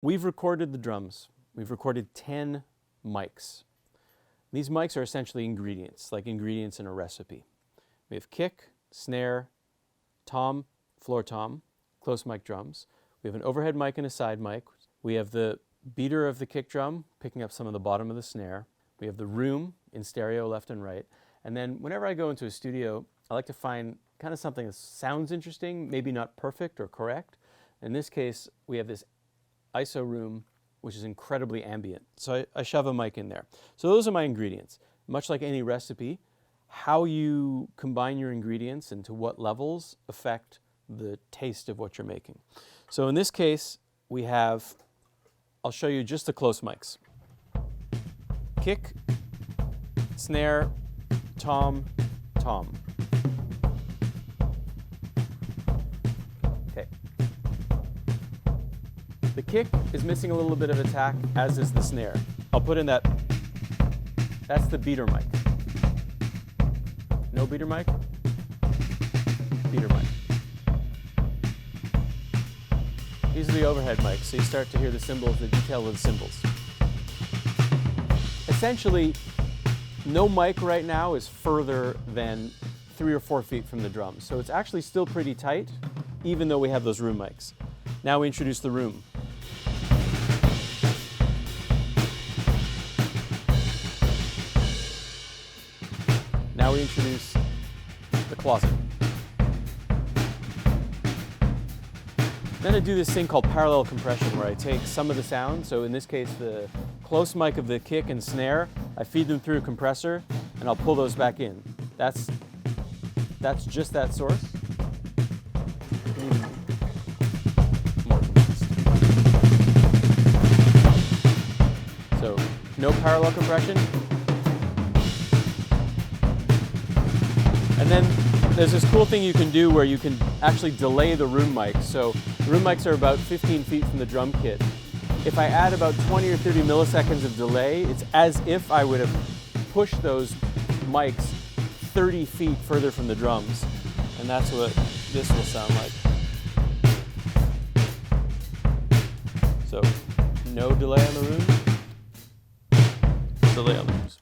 We've recorded the drums. We've recorded 10 mics. These mics are essentially ingredients, like ingredients in a recipe. We have kick, snare, tom, floor tom, close mic drums. We have an overhead mic and a side mic. We have the beater of the kick drum picking up some of the bottom of the snare. We have the room in stereo left and right. And then whenever I go into a studio, I like to find kind of something that sounds interesting, maybe not perfect or correct. In this case, we have this ISO room, which is incredibly ambient. So I shove a mic in there. So those are my ingredients. Much like any recipe, how you combine your ingredients and to what levels affect the taste of what you're making. So in this case, we have, I'll show you just the close mics. Kick, snare, tom, tom. Okay. The kick is missing a little bit of attack, as is the snare. I'll put in that, that's the beater mic. No beater mic? Beater mic. These are the overhead mics, so you start to hear the cymbals, the detail of the cymbals. Essentially, no mic right now is further than 3 or 4 feet from the drums. So it's actually still pretty tight, even though we have those room mics. Now we introduce the room. Now we introduce the closet. Then I do this thing called parallel compression, where I take some of the sound, so in this case the close mic of the kick and snare, I feed them through a compressor and I'll pull those back in. That's just that source. More compressed. So no parallel compression. And then there's this cool thing you can do where you can actually delay the room mics. So the room mics are about 15 feet from the drum kit. If I add about 20 or 30 milliseconds of delay, it's as if I would have pushed those mics 30 feet further from the drums. And that's what this will sound like. So no delay on the room, delay on the rooms.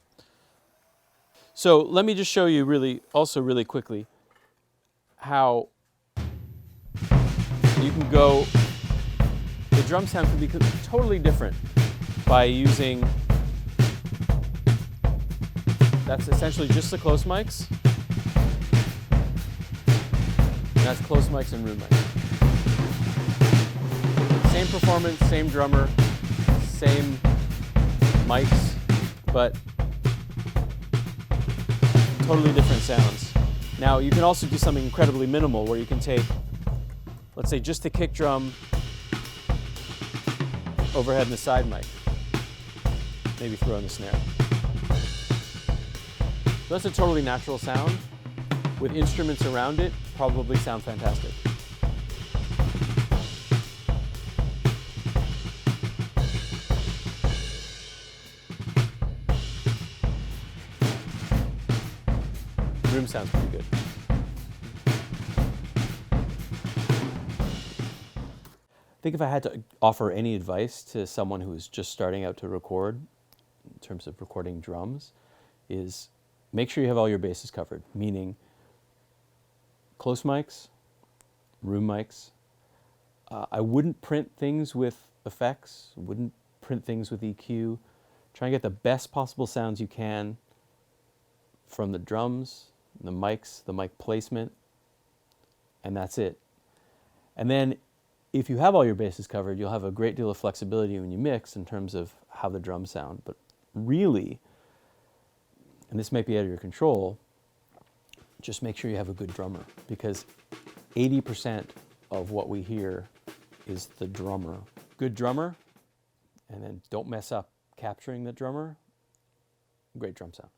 So let me just show you really quickly how you can go, the drum sound can be totally different by using, that's essentially just the close mics, and that's close mics and room mics. Same performance, same drummer, same mics, but totally different sounds. Now you can also do something incredibly minimal where you can take, let's say, just the kick drum, overhead and the side mic. Maybe throw in the snare. So that's a totally natural sound. With instruments around it, probably sound fantastic. Room sounds pretty good. I think if I had to offer any advice to someone who is just starting out to record, in terms of recording drums, is make sure you have all your bases covered, meaning close mics, room mics. I wouldn't print things with effects, wouldn't print things with EQ. Try and get the best possible sounds you can from the drums, the mics, the mic placement, and that's it. And then if you have all your bases covered, you'll have a great deal of flexibility when you mix in terms of how the drums sound. But really, and this might be out of your control, just make sure you have a good drummer, because 80% of what we hear is the drummer. Good drummer, and then don't mess up capturing the drummer, great drum sound.